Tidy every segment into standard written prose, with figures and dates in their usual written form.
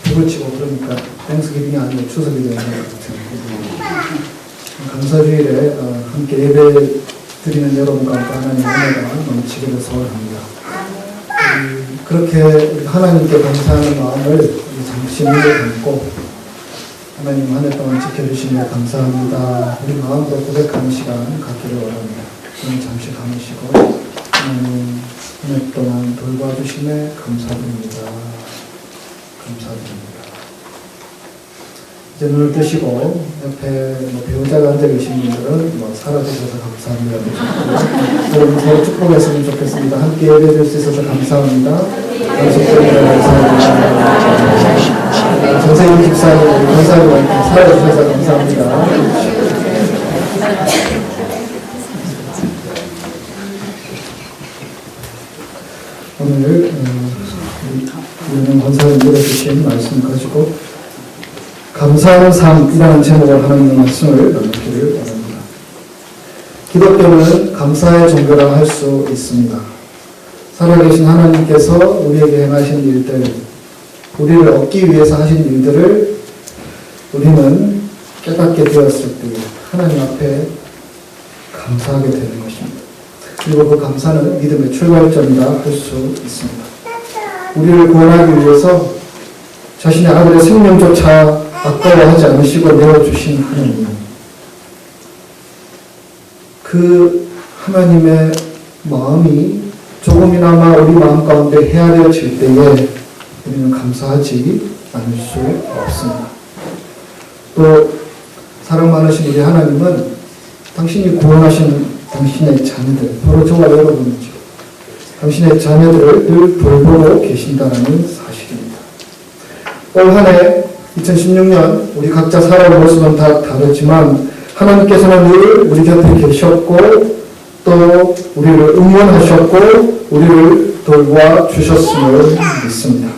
북을 치고 그러니까 땡스기빙이 아니고 추석이 되는 것 같아요. 감사주일에 함께 예배 드리는 여러분 가운데 하나님의 은혜가 넘치기를 소원합니다. 그렇게 우리 하나님께 감사하는 마음을 우리 잠시 눈을 감고 하나님 한 해 동안 지켜주시며 감사합니다. 우리 마음으로 고백하는 시간 갖기를 원합니다. 저는 잠시 감으시고 하나님 한 해 동안 돌봐주심에 감사드립니다. 감사드립니다. 이제 눈을 뜨시고 옆에 배우자가 앉아 계신 분들은 살아주셔서 감사합니다. 여러분 서로 축복했으면 좋겠습니다. 함께 예배드릴 수 있어서 감사합니다. 감사드립니다. 감사합니다. 전세인 집사님, 권사님 살아주셔서 감사합니다. 오늘 우리는 권사님 들어주신 말씀 가지고 감사하는 삶이라는 제목을 하나님의 말씀을 나누기를 원합니다. 기독교는 감사의 종교라 할 수 있습니다. 살아계신 하나님께서 우리에게 행하신 일들, 우리를 얻기 위해서 하신 일들을 우리는 깨닫게 되었을 때 하나님 앞에 감사하게 되는 것입니다. 그리고 그 감사는 믿음의 출발점이라 할 수 있습니다. 우리를 구원하기 위해서 자신의 아들의 생명조차 아까워하지 않으시고 내어주신 하나님, 그 하나님의 마음이 조금이나마 우리 마음 가운데 헤아려질 때에 우리는 감사하지 않을 수 없습니다. 또 사랑 많으신 우리 하나님은 당신이 구원하신 당신의 자녀들, 바로 저와 여러분이죠. 당신의 자녀들을 늘 돌보고 계신다는 사실입니다. 올 한 해 2016년 우리 각자 살아온 모습은 다 다르지만 하나님께서는 늘 우리 곁에 계셨고 또 우리를 응원하셨고 우리를 돌봐주셨음을 믿습니다.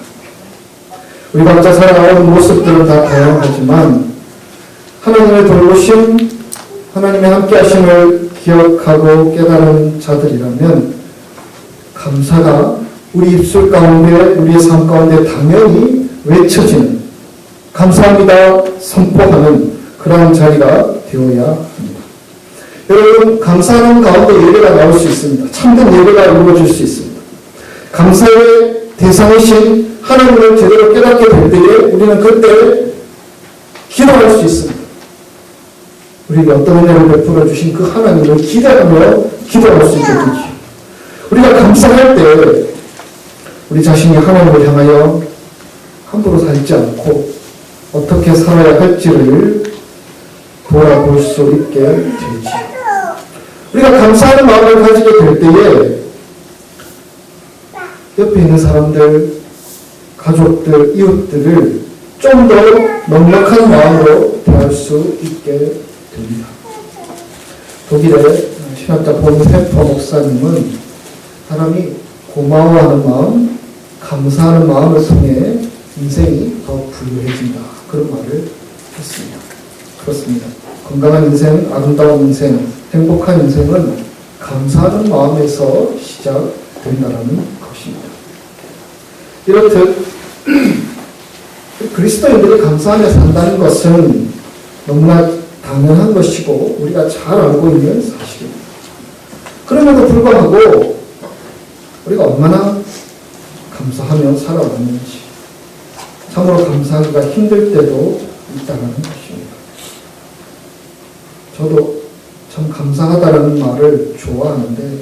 우리 각자 살아온 모습들은 다 다양하지만 하나님의 돌보심, 하나님의 함께하심을 기억하고 깨달은 자들이라면 감사가 우리 입술 가운데, 우리의 삶 가운데 당연히 외쳐지는, 감사합니다 선포하는 그러한 자리가 되어야 합니다. 여러분, 감사하는 가운데 예배가 나올 수 있습니다. 참된 예배가 이루어질 수 있습니다. 감사의 대상이신 하나님을 제대로 깨닫게 될 때에 우리는 그때 기도할 수 있습니다. 우리에게 어떤 은혜를 베풀어 주신 그 하나님을 기대하며 기도할 수 있게 되죠. 우리가 감사할 때 우리 자신이 하나님을 향하여 함부로 살지 않고 어떻게 살아야 할지를 돌아볼 수 있게 되지. 우리가 감사하는 마음을 가지게 될 때에 옆에 있는 사람들, 가족들, 이웃들을 좀 더 넉넉한 마음으로 대할 수 있게 됩니다. 독일의 신학자 본페퍼 목사님은 사람이 고마워하는 마음, 감사하는 마음을 통해 인생이 더 부유해진다, 그런 말을 했습니다. 그렇습니다. 건강한 인생, 아름다운 인생, 행복한 인생은 감사하는 마음에서 시작된다는 것입니다. 이렇듯 그리스도인들이 감사하며 산다는 것은 너무나 당연한 것이고 우리가 잘 알고 있는 사실입니다. 그럼에도 불구하고 우리가 얼마나 감사하며 살아왔는지 참으로 감사하기가 힘들 때도 있다는 것입니다. 저도 참 감사하다는 말을 좋아하는데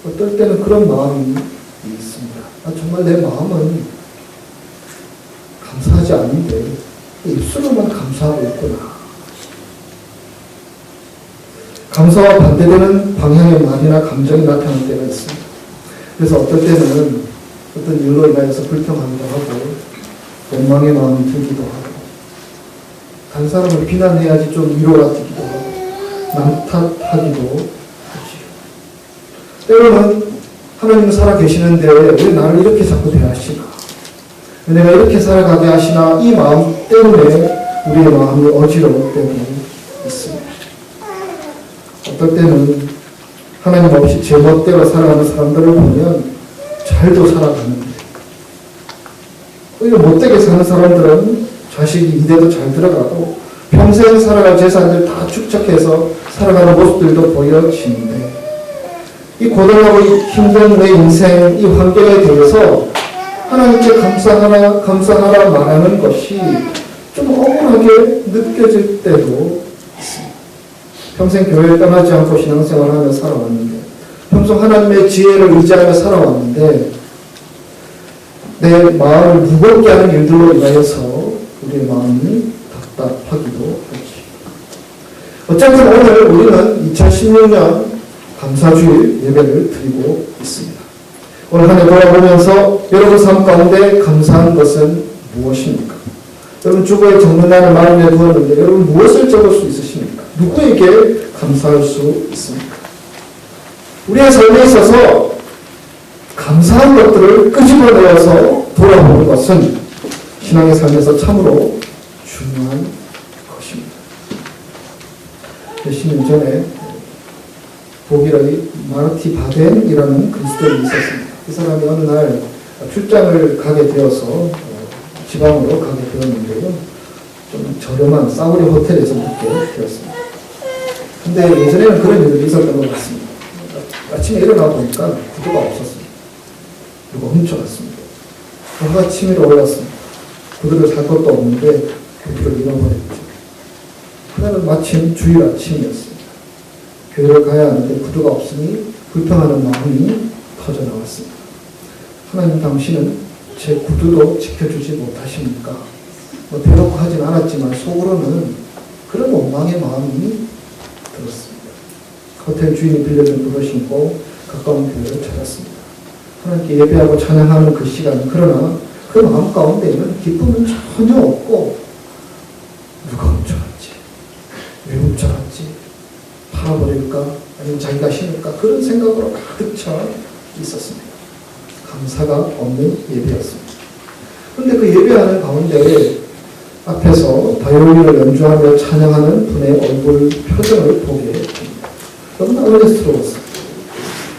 어떨 때는 그런 마음이 있습니다. 정말 내 마음은 감사하지 않는데 입술로만 감사하고 있구나. 감사와 반대되는 방향의 말이나 감정이 나타날 때가 있습니다. 그래서 어떨 때는 어떤 일로 인하여서 불평하기도 하고 원망의 마음이 들기도 하고 다른 사람을 비난해야지 좀 위로가 되기도 하고 남 탓하기도 하지. 때로는 하나님은 살아계시는데 왜 나를 이렇게 자꾸 대하시나, 왜 내가 이렇게 살아가게 하시나, 이 마음 때문에 우리의 마음이 어지러울 때도 있습니다. 어떨 때는 하나님 없이 제 멋대로 살아가는 사람들을 보면 잘도 살아가는데 오히려 못되게 사는 사람들은 자식이 이대도 잘 들어가고 평생 살아갈 재산들 다 축적해서 살아가는 모습들도 보여지는데, 이 고단하고 힘든 내 인생, 이 환경에 대해서 하나님께 감사하라 말하는 것이 좀 억울하게 느껴질 때도 있습니다. 평생 교회를 떠나지 않고 신앙생활하며 살아왔는데, 평소 하나님의 지혜를 의지하며 살아왔는데, 내 마음을 무겁게 하는 일들로 인하여서 우리의 마음이 답답하기도 하지. 어쨌든 오늘 우리는 2016년 감사주일 예배를 드리고 있습니다. 오늘 한 해 돌아보면서 여러분 삶 가운데 감사한 것은 무엇입니까? 여러분 주보에 적는다는 마음에 두었는데 여러분 무엇을 적을 수 있으십니까? 누구에게 감사할 수 있습니까? 우리의 삶에 있어서 감사한 것들을 끄집어내어서 돌아보는 것은 신앙의 삶에서 참으로 중요한 것입니다. 몇십 년 전에 독일의 마르티 바덴이라는 그리스도인이 있었습니다. 이 사람이 어느 날 출장을 가게 되어서 지방으로 가게 되었는데요. 좀 저렴한 싸구려 호텔에서 묵게 되었습니다. 근데 예전에는 그런 일들이 있었던 것 같습니다. 아침에 일어나 보니까 구두가 없었습니다. 누가 훔쳐갔습니다. 해가 치밀어 올랐습니다. 구두를 살 것도 없는데 구두를 잃어버렸죠. 그날은 마침 주일 아침이었습니다. 교회를 가야 하는데 구두가 없으니 불평하는 마음이 터져 나왔습니다. 하나님, 당신은 제 구두도 지켜주지 못하십니까? 대놓고 하진 않았지만 속으로는 그런 원망의 마음이 들었습니다. 호텔 주인이 빌려준 구두 신고 가까운 교회를 찾았습니다. 하나님께 예배하고 찬양하는 그 시간, 그러나 그 마음 가운데에는 기쁨은 전혀 없고, 누가 훔쳐갔지? 왜 훔쳐갔지? 팔아버릴까? 아니면 자기가 신을까? 그런 생각으로 가득 차 있었습니다. 감사가 없는 예배였습니다. 그런데 그 예배하는 가운데 앞에서 바이올린을 연주하며 찬양하는 분의 얼굴 표정을 보게 됩니다. 너무나 은혜스러웠습니다.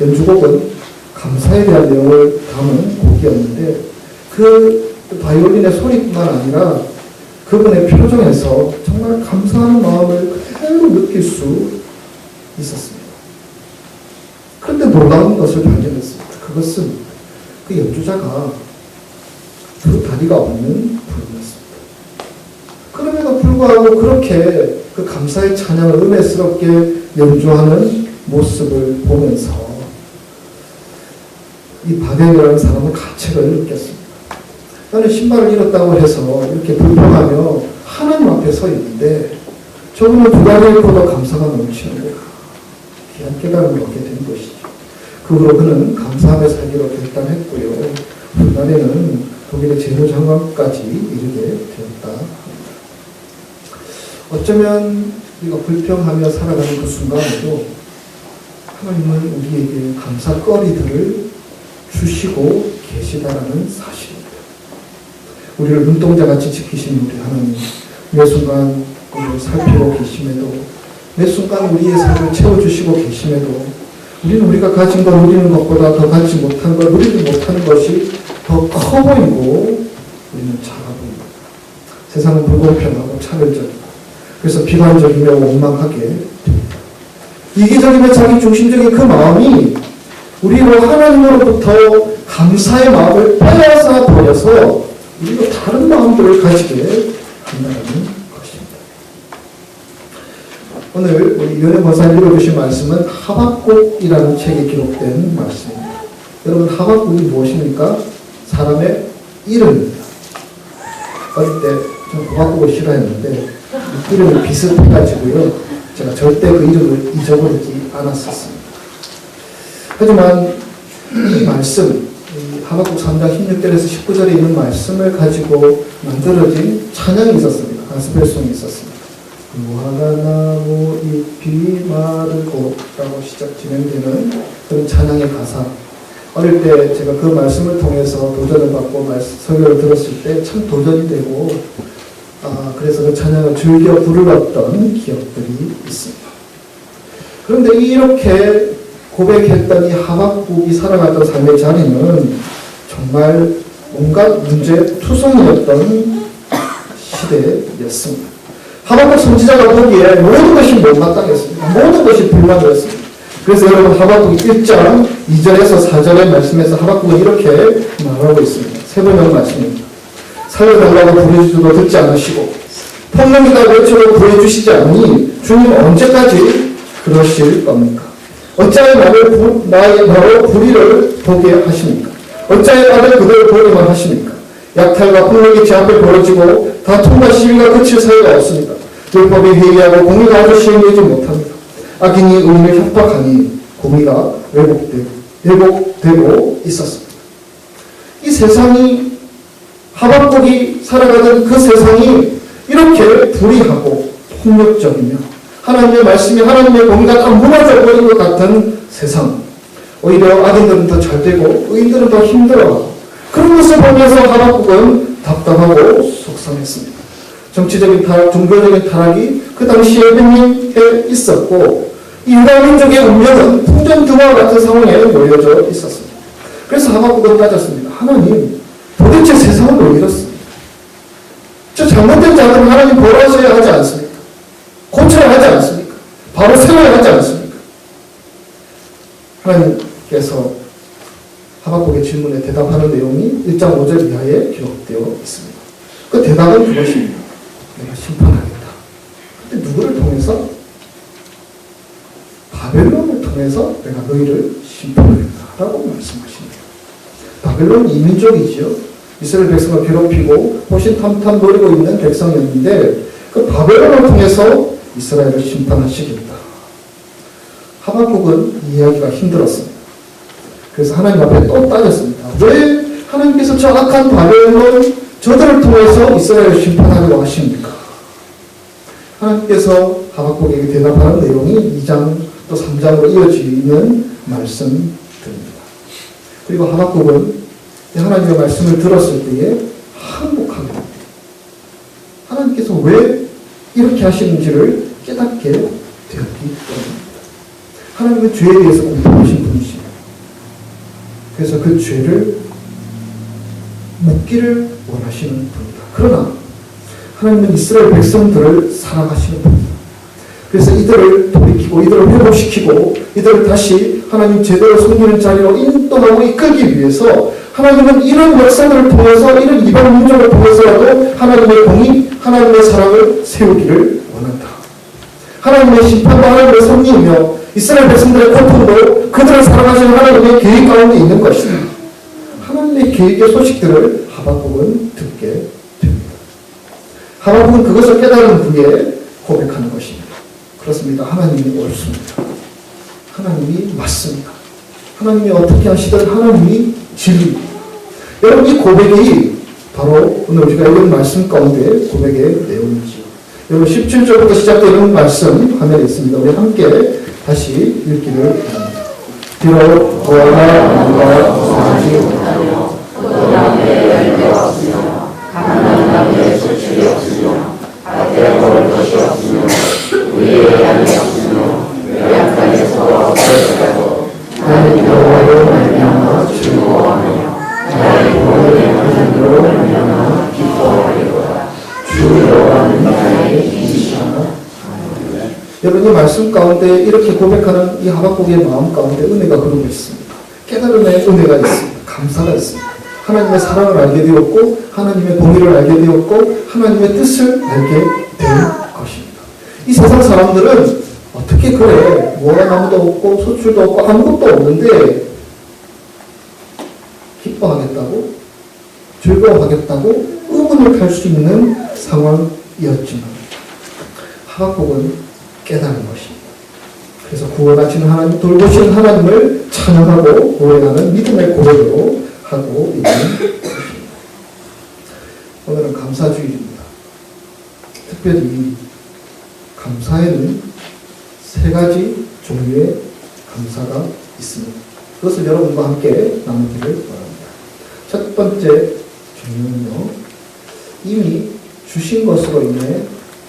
연주곡은 감사에 대한 내용을 담은 곡이었는데 그 바이올린의 소리뿐만 아니라 그분의 표정에서 정말 감사하는 마음을 그대로 느낄 수 있었습니다. 그런데 놀라운 것을 발견했습니다. 그것은 그 연주자가 두 다리가 없는 분이었습니다. 그럼에도 불구하고 그렇게 그 감사의 찬양을 은혜스럽게 연주하는 모습을 보면서 이 바덴이라는 사람은 가책을 느꼈습니다. 나는 신발을 잃었다고 해서 이렇게 불평하며 하나님 앞에 서 있는데 저분은 두 다리 잃고도 감사가 넘치는 거예요. 귀한 깨달음을 얻게 된 것이죠. 그 후로 그는 감사하며 살기로 결단했고요. 훗날에는 독일의 재무장관까지 이르게 되었다. 어쩌면 우리가 불평하며 살아가는 그 순간에도 하나님은 우리에게 감사거리들을 주시고 계시다라는 사실입니다. 우리를 눈동자같이 지키시는 우리 하나님, 매 순간 우리를 살피고 계심에도, 매 순간 우리의 삶을 채워주시고 계심에도 우리는 우리가 가진 걸 누리는 것보다 더 갖지 못한 걸 누리지 못하는 것이 더 커 보이고 우리는 작아 보입니다. 세상은 불공평하고 차별적이고 그래서 비관적이며 원망하게 됩니다. 이기적이며 자기 중심적인 그 마음이 우리로 하나님으로부터 감사의 마음을 빼앗아 버려서 우리도 다른 마음들을 가지게 한다는 것입니다. 오늘 우리 이현영 권사님 읽어주신 말씀은 하박국이라는 책에 기록된 말씀입니다. 여러분, 하박국이 무엇입니까? 사람의 이름입니다. 어릴 때 좀 하박국을 싫어했는데 이름이 비슷해가지고요, 제가 절대 그 이름을 잊어버리지 않았었습니다. 하지만 이 말씀, 하박국 3장 16절에서 19절에 있는 말씀을 가지고 만들어진 찬양이 있었습니다. 가스펠송이 있었습니다. 무화과나무 잎이 마르고 라고 진행되는 그런 찬양의 가사. 어릴 때 제가 그 말씀을 통해서 도전을 받고 설교를 들었을 때 참 도전이 되고, 그래서 그 찬양을 즐겨 부르렀던 기억들이 있습니다. 그런데 이렇게 고백했던 이 하박국이 살아갔던 삶의 자리는 정말 온갖 문제투성이었던 시대였습니다. 하박국 선지자가 보기에 모든 것이 못마땅했습니다. 모든 것이 불만이었습니다. 그래서 여러분 하박국 1장 2절에서 4절의 말씀에서 하박국은 이렇게 말하고 있습니다. 세 번역 말씀입니다. 살려달라고 부르짖어도 듣지 않으시고 폭력이다 외쳐도 구해주시지 않으니 주님 언제까지 그러실 겁니까? 어찌하여 나의 바로 불의를 보게 하십니까? 어찌하여 나를 그대로 보기만 하십니까? 약탈과 폭력이 제 앞에 벌어지고 다툼과 시비가 그칠 사이가 없습니다. 율법이 회개하고 공의가 아주 시행되지 못합니다. 악인이 의인을 협박하니 공의가 왜곡되고 있었습니다. 이 세상이 하박국이 살아가던 그 세상이 이렇게 불의하고 폭력적이며 하나님의 말씀이 하나님의 공의가 다 무너져 버린 것 같은 세상, 오히려 악인들은 더 잘되고 의인들은 더 힘들어하고 그런 것을 보면서 하박국은 답답하고 속상했습니다. 정치적인 타락, 종교적인 타락이 그 당시에 횡행해 있었고 이 유다 민족의 운명은 풍전등화 같은 상황에 놓여져 있었습니다. 그래서 하박국은 따졌습니다. 하나님, 도대체 세상은 왜 이렇습니까? 저 잘못된 자들은 하나님 벌어져야 하지 않습니까? 고쳐야 하지 않습니까? 바로 세워야 하지 않습니까? 하나님께서 하박국의 질문에 대답하는 내용이 1장 5절 이하에 기록되어 있습니다. 그 대답은 그것입니다. 내가 심판하겠다. 근데 누구를 통해서? 바벨론을 통해서 내가 너희를 심판하겠다라고 말씀하십니다. 바벨론 이민족이지요. 이스라엘 백성을 괴롭히고 호신탐탐 노리고 있는 백성이었는데 그 바벨론을 통해서 이스라엘을 심판하시겠다. 하박국은 이해하기가 힘들었습니다. 그래서 하나님 앞에 또 따졌습니다. 왜 하나님께서 저 악한 바벨론 저들을 통해서 이스라엘을 심판하려고 하십니까? 하나님께서 하박국에게 대답하는 내용이 2장 또 3장으로 이어지는 말씀들입니다. 그리고 하박국은 하나님의 말씀을 들었을 때에 항복하게 됩니다. 하나님께서 왜 이렇게 하시는지를 깨닫게 되었기 때문입니다. 하나님은 죄에 대해서 공평하신 분이십니다. 그래서 그 죄를 묻기를 원하시는 분이다. 그러나 하나님은 이스라엘 백성들을 사랑하시는 분이다. 그래서 이들을 돌이키고 이들을 회복시키고 이들을 다시 하나님 제대로 섬기는 자리로 인도하고 이끌기 위해서 하나님은 이런 역사들을 통해서 이런 이방 민족을 통해서라도 하나님의 공의, 하나님의 사랑을 세우기를 원한다. 하나님의 심판과 하나님의 섭리이며 이스라엘 백성들의 고통도 그들을 사랑하시는 하나님의 계획 가운데 있는 것입니다. 하나님의 계획의 소식들을 하박국은 듣게 됩니다. 하박국은 그것을 깨달은 후에 고백하는 것입니다. 그렇습니다. 하나님이 옳습니다. 하나님이 맞습니다. 하나님이 어떻게 하시든 하나님이 진리입니다. 여러분, 이 고백이 바로 오늘 우리가 읽은 말씀 가운데 고백의 내용이지요. 여러분 17절부터 시작되는 말씀 화면에 있습니다. 우리 함께 다시 읽기를 바랍니다. 비록 고아나 누가 사지 못하며 고단함에 열매 없으며 가난한 나무에 소출이 없으며 밭에 먹을 것이 없으며 위에 양이 없으며 외양간에 소가 없을지라도 나는 여호와로 말미암아 즐거워하며 나의 구원의 하나님으로 말미암아 기뻐하리로다. 주 여호와는 나의 힘이시라. 여러분, 이 말씀 가운데 이렇게 고백하는 이 하박국의 마음 가운데 은혜가 흐르고 있습니다. 깨달음의 은혜가 있습니다. 감사가 있습니다. 하나님의 사랑을 알게 되었고 하나님의 공의를 알게 되었고 하나님의 뜻을 알게 된 것입니다. 이 세상 사람들은 어떻게 그래, 무화과나무도 없고 소출도 없고 아무것도 없는데 기뻐하겠다고, 즐거워하겠다고 의문을 갈 수 있는 상황이었지만 하박국은 깨달은 것입니다. 그래서 구원하시는 하나님, 돌보시는 하나님을 찬양하고 노래하는 믿음의 고백으로 하고 있는 것입니다. 오늘은 감사주일입니다. 특별히 감사에는 세 가지 종류의 감사가 있습니다. 그것을 여러분과 함께 나누기를 바랍니다. 첫 번째 종류는요, 이미 주신 것으로 인해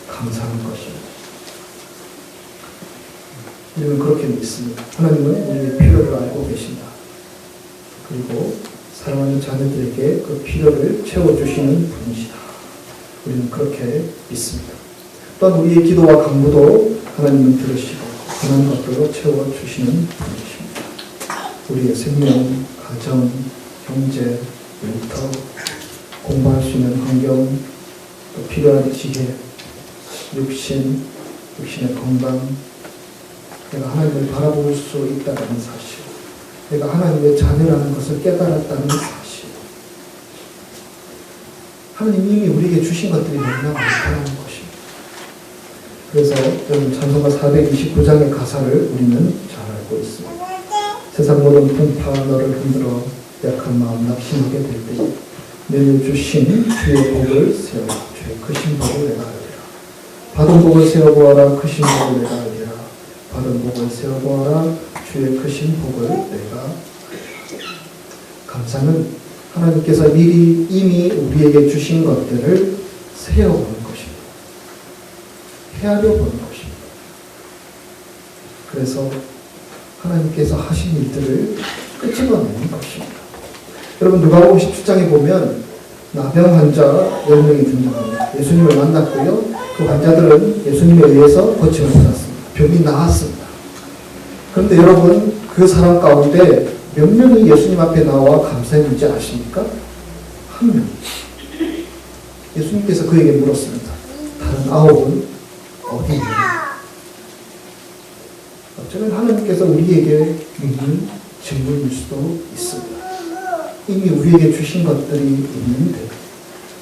감사하는 것입니다. 우리는 그렇게 믿습니다. 하나님은 우리의 필요를 알고 계신다. 그리고 사랑하는 자녀들에게 그 필요를 채워주시는 분이시다. 우리는 그렇게 믿습니다. 또한 우리의 기도와 간구도 하나님은 들으시고 그런 것들로 채워주시는 분이십니다. 우리의 생명, 가정, 형제, 일터, 공부할 수 있는 환경, 또 필요한 지혜, 육신의 건강, 내가 하나님을 바라볼 수 있다는 사실, 내가 하나님의 자녀라는 것을 깨달았다는 사실, 하나님이 이미 우리에게 주신 것들이 너무나 많다는 것입니다. 그래서 여러분 찬송가 429장의 가사를 우리는 잘 알고 있습니다. 세상 모든 풍파 너를 흔들어 약한 마음 낙심하게 될 때에 내게 주신 주의 복을 세워 주의 크신 복을 내가 알리라. 받은 복을 세워보아라. 크신 복을 내가 알리라. 받은 복을 세워보아라. 주의 크신 복을 내가. 감사는 하나님께서 미리 이미 우리에게 주신 것들을 세워보는 것입니다. 헤아려 보는 것입니다. 그래서 하나님께서 하신 일들을 끄집어내는 것입니다. 여러분 누가복음 17장에 보면 나병 환자 10명이 등장합니다. 예수님을 만났고요. 그 환자들은 예수님에 의해서 고침을 받았습니다. 병이 나았습니다. 그런데 여러분 그 사람 가운데 몇 명이 예수님 앞에 나와 감사했는지 아십니까? 한 명. 예수님께서 그에게 물었습니다. 다른 9은 어디 있느냐? 어쩌면 하나님께서 우리에게 묻는 질문일 수도 있습니다. 이미 우리에게 주신 것들이 있는데,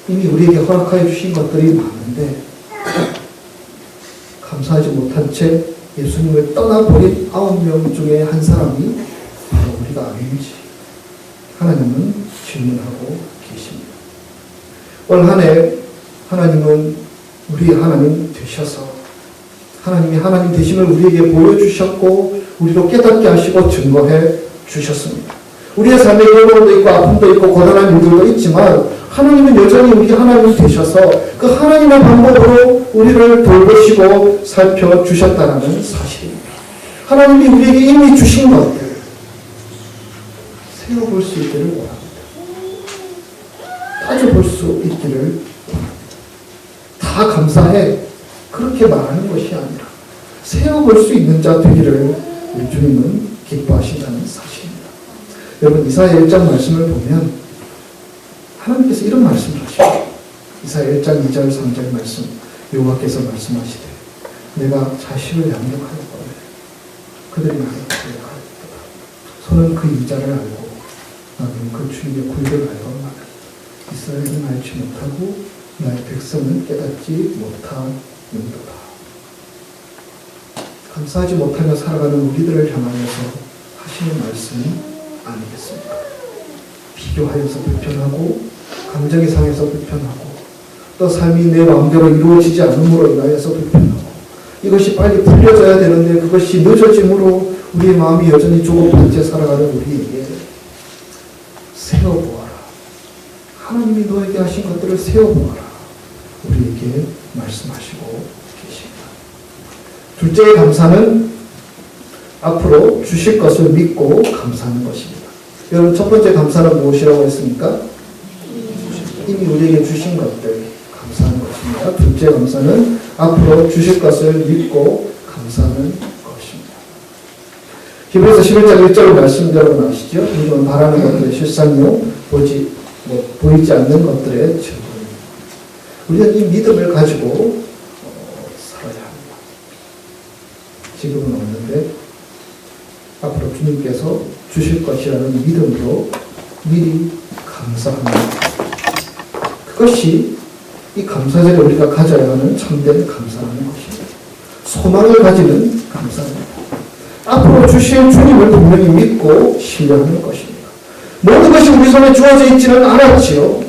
이미 우리에게 허락하여 주신 것들이 많은데 감사하지 못한 채 예수님을 떠나버린 9명 중에 한 사람이 바로 우리가 아닌지 하나님은 질문하고 계십니다. 올 한 해 하나님은 우리의 하나님 되셔서 하나님이 하나님 되심을 우리에게 보여주셨고 우리로 깨닫게 하시고 증거해 주셨습니다. 우리의 삶에 괴로움도 있고 아픔도 있고 고단한 일들도 있지만 하나님은 여전히 우리 하나님 되셔서 그 하나님의 방법으로 우리를 돌보시고 살펴주셨다는 사실입니다. 하나님이 우리에게 이미 주신 것들 세워볼 수 있기를 원합니다. 따져볼 수 있기를 원합니다. 다 감사해 그렇게 말하는 것이 아니라 세워볼 수 있는 자 되기를 우리 주님은 기뻐하신다는 사실입니다. 여러분 이사야 1장 말씀을 보면 하나님께서 이런 말씀을 하십니다. 이사야 1장 2절 3절 말씀 여호와께서 말씀하시되 내가 자식을 양육하였거늘 그들이 나를 고백하였도다. 손은 그 인자를 알고 나는 그 주님의 굴을 알건만 이스라엘은 알지 못하고 나의 백성은 깨닫지 못하는도다. 감사하지 못하며 살아가는 우리들을 향하여서 하시는 말씀이 아니겠습니까? 비교하여서 불편하고 감정이 상해서 불편하고 또 삶이 내 마음대로 이루어지지 않음으로 인하여서 불편하고 이것이 빨리 풀려져야 되는데 그것이 늦어짐으로 우리의 마음이 여전히 조급한 채 살아가는 우리에게 세워보아라. 하나님이 너에게 하신 것들을 세워보아라. 우리에게 말씀하시고 계십니다. 둘째의 감사는 앞으로 주실 것을 믿고 감사하는 것입니다. 여러분 첫 번째 감사는 무엇이라고 했습니까? 이미 우리에게 주신 것들 감사하는 것입니다. 둘째 감사는 앞으로 주실 것을 믿고 감사하는 것입니다. 히브리서 11장 1절 말씀 여러분 아시죠? 우리는 바라는 것들의 실상요 보이지 않는 것들의 증거입니다. 우리는 이 믿음을 가지고 살아야 합니다. 지금은 없는데 앞으로 주님께서 주실 것이라는 믿음으로 미리 감사합니다. 그것이 이 감사절에 우리가 가져야 하는 참된 감사라는 것입니다. 소망을 가지는 감사입니다. 앞으로 주실 주님을 분명히 믿고 신뢰하는 것입니다. 모든 것이 우리 손에 주어져 있지는 않았지요.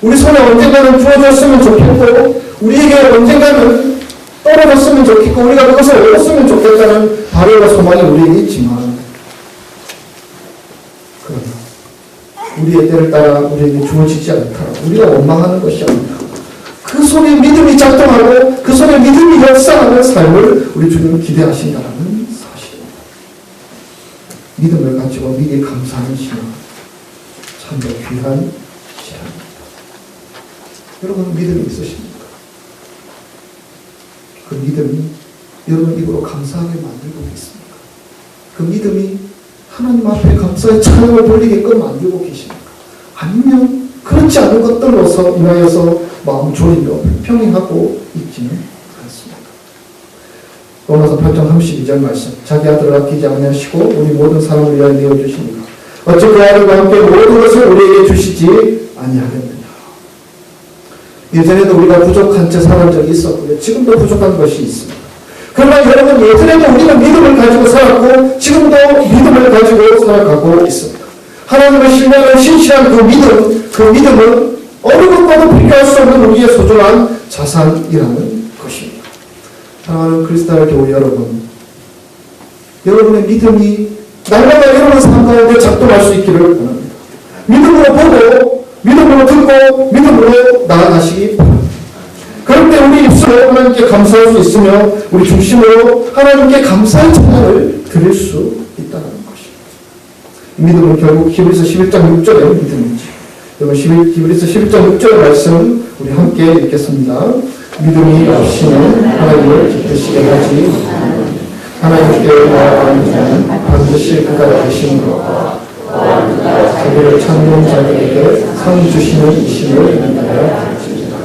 우리 손에 언젠가는 주어졌으면 좋겠고 우리에게 언젠가는 떨어졌으면 좋겠고 우리가 그것을 얻었으면 좋겠다는 바람과 소망이 우리에게 있지만 그러나 우리의 때를 따라 우리에게 주어지지 않다. 우리가 원망하는 것이 아니다. 그 속에 믿음이 작동하고 그 속에 믿음이 역사하는 삶을 우리 주님은 기대하신다는 사실입니다. 믿음을 가지고 미리 감사하는 신앙 참으로 귀한 시간입니다. 여러분 믿음이 있으십니까? 그 믿음이 여러분 입으로 감사하게 만들고 있습니까? 그 믿음이 하나님 앞에 감사의 찬양을 돌리게끔 만들고 계십니까? 아니면 그렇지 않은 것들로서 인하여서 마음 졸이며 불평하고 있지는 않습니다. 로마서 8장 32절 말씀. 자기 아들을 아끼지 아니하시고 우리 모든 사람을 위하여 내어주시니까 어찌 그 아들과 함께 모든 것을 우리에게 주시지 아니하겠느냐. 예전에도 우리가 부족한 채 살은 적이 있었고요. 지금도 부족한 것이 있습니다. 그러나 여러분 예전에도 우리는 믿음을 가지고 살았고 지금도 믿음을 가지고 살아가고 있습니다. 하나님을 신뢰하는 신실한 그 믿음은 어느 것과도 비교할 수 없는 우리의 소중한 자산이라는 것입니다. 사랑하는 그리스도의 교회 여러분, 여러분의 믿음이 날마다 여러분 삶 가운데 작동할 수 있기를 원합니다. 믿음으로 보고 믿음으로 듣고 믿음으로 나아가시기 바랍니다. 그럴 때 우리 입술로 하나님께 감사할 수 있으며 우리 중심으로 하나님께 감사의 찬양을 드릴 수 있다는 것입니다. 이 믿음은 결국 히브리서 11장 6절의 믿음이지. 여러분 히브리서 11장 6절의 말씀 우리 함께 읽겠습니다. 믿음이 없이는 하나님을 기쁘시게 하지 못합니다. 하나님께 나아가는 자는 반드시 그가 계심으로 자기를 찾는 자들에게 상 주시는 이심을 믿어야 할지니라.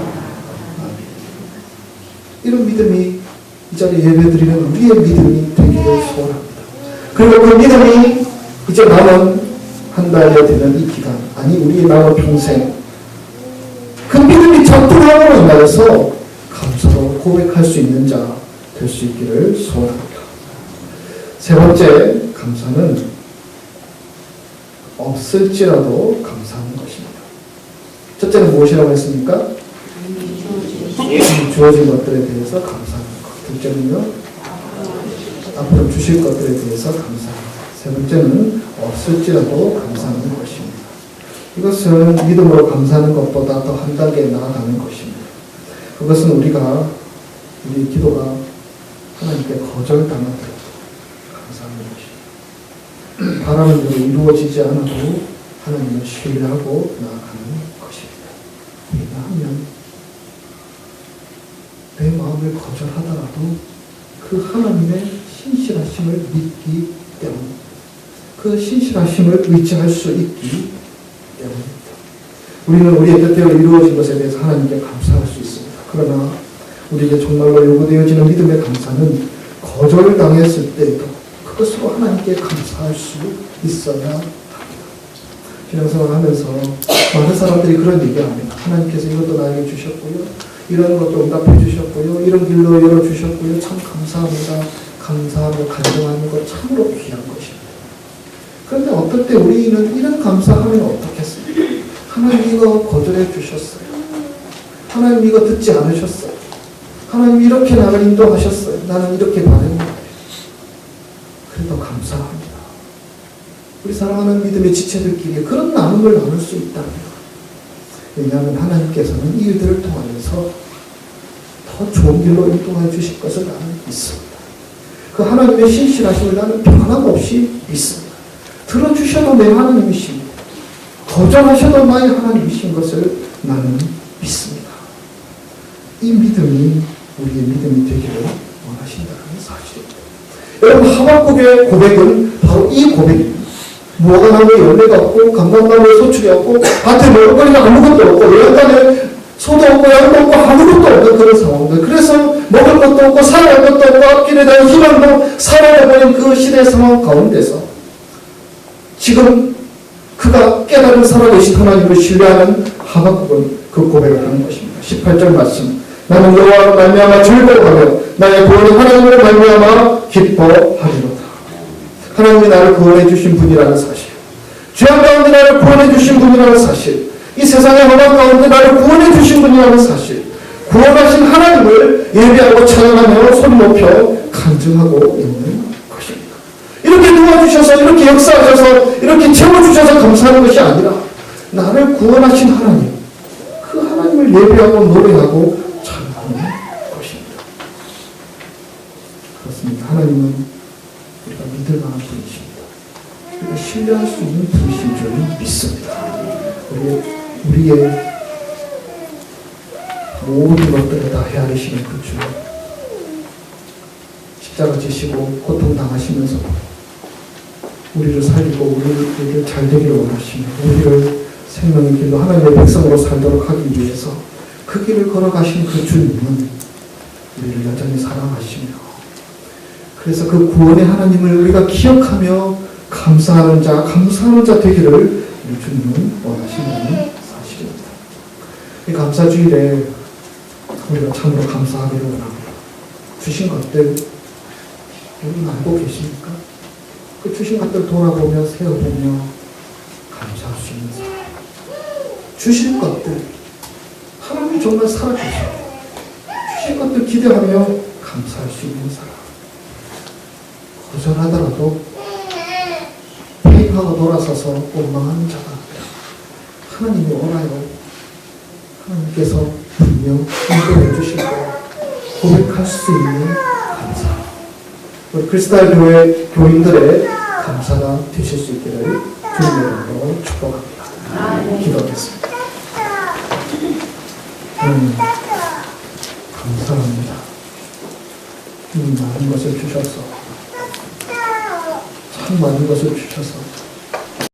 이런 믿음이 이 자리에 예배드리는 우리의 믿음이 되기를 소원합니다. 그리고 그 믿음이 이제 남은 한 달에 되는 이 기간, 아니 우리의 남은 평생, 그 믿음이 작동함으로 인하여서 감사로 고백할 수 있는 자 될 수 있기를 소원합니다. 세 번째 감사는 없을지라도 감사하는 것입니다. 첫째는 무엇이라고 했습니까? 주어진 것들에 대해서 감사하는 것. 둘째는요, 앞으로 주실 것들에 대해서 감사하는 것. 세 번째는 없을지라도 감사하는 것입니다. 이것은 믿음으로 감사하는 것보다 더 한 단계 나아가는 것입니다. 그것은 우리가 우리 기도가 하나님께 거절당하더라도 감사하는 것입니다. 바라는 대로 이루어지지 않아도 하나님을 신뢰하고 나아가는 것입니다. 왜냐하면 내 마음을 거절하더라도 그 하나님의 신실하심을 믿기 때문입니다. 그 신실하심을 의지할 수 있기 때문입니다. 우리는 우리의 뜻대로 이루어진 것에 대해서 하나님께 감사할 수 있습니다. 그러나 우리에게 정말로 요구되어지는 믿음의 감사는 거절당했을 때에도 그것으로 하나님께 감사할 수 있어야 합니다. 신앙생활을 하면서 많은 사람들이 그런 얘기합니다. 하나님께서 이것도 나에게 주셨고요. 이런 것도 응답해 주셨고요. 이런 길로 열어주셨고요. 참 감사합니다. 감사하고 간증하는 것 참으로 귀한 것입니다. 그런데 어떨 때 우리는 이런 감사하면 어떻겠습니까? 하나님 이거 거절해 주셨어요. 하나님 이거 듣지 않으셨어요. 하나님 이렇게 나를 인도하셨어요. 나는 이렇게 바랍니다. 그래도 감사합니다. 우리 사랑하는 믿음의 지체들끼리 그런 나눔을 나눌 수 있다면, 왜냐하면 하나님께서는 이 일들을 통하여서 더 좋은 길로 인도해 주실 것을 나는 믿습니다. 그 하나님의 신실하심을 나는 변함없이 믿습니다. 들어주셔도 내 하나님이십니다. 거절하셔도 나의 하나님이신 것을 나는 믿습니다. 이 믿음이 우리의 믿음이 되기를 원하신다는 사실입니다. 여러분, 하박국의 고백은 바로 이 고백입니다. 무화과나무에 열매가 없고 감람나무에 소출이 없고 밭에 먹을 거리가 아무것도 없고 외양간에 소도 없고 양도 없고 아무것도 없는 그런 상황들. 그래서 먹을 것도 없고 살아갈 것도 없고 앞길에 대한 희망도 사라져버린 그 시대 상황 가운데서 지금 그가 깨달은 살아계신 하나님을 신뢰하는 하박국은 그 고백을 하는 것입니다. 18절 말씀. 나는 여호와로 말미암아 즐거워하며 나의 구원은 하나님으로 말미암아 기뻐하리로다. 하나님이 나를 구원해 주신 분이라는 사실, 죄악 가운데 나를 구원해 주신 분이라는 사실, 이 세상의 험한 가운데 나를 구원해 주신 분이라는 사실, 구원하신 하나님을 예배하고 찬양하며 손 높여 간증하고 있는 것입니다. 이렇게 도와주셔서, 이렇게 역사하셔서, 이렇게 채워주셔서 감사하는 것이 아니라 나를 구원하신 하나님, 그 하나님을 예배하고 노래하고 찬양하는 것입니다. 그렇습니다. 하나님은 우리가 믿을 만한 분이십니다. 우리가 신뢰할 수 있는 분이신 줄 믿습니다. 우리의 모든 것들을 다 헤아리시는 그 주, 십자가 지시고 고통당하시면서 우리를 살리고 우리를 잘 되기를 원하시며 우리를 생명의 길로 하나님의 백성으로 살도록 하기 위해서 그 길을 걸어가신 그 주님은 우리를 여전히 사랑하시며, 그래서 그 구원의 하나님을 우리가 기억하며 감사하는 자 되기를 우리 주님은 원하신다는 사실입니다. 이 감사주일에 우리가 참으로 감사하기를 원합니다. 주신 것들 여러분 알고 계십니까? 그 주신 것들 돌아보며 세어보며 감사할 수 있는 사람, 주신 것들 하나님이 정말 살아계시고 주신 것들 기대하며 감사할 수 있는 사람, 거절하더라도 회개하고 돌아서서 원망하는 자가 하나님이 오라요, 하나님께서 분명 인도해 주실 거야 고백할 수 있는 감사, 우리 크리스탈 교회 교인들의 감사가 되실 수 있기를 주님의 이름으로 축복합니다. 기도하겠습니다. 감사합니다. 많은 것을 주셔서, 참 많은 것을 주셔서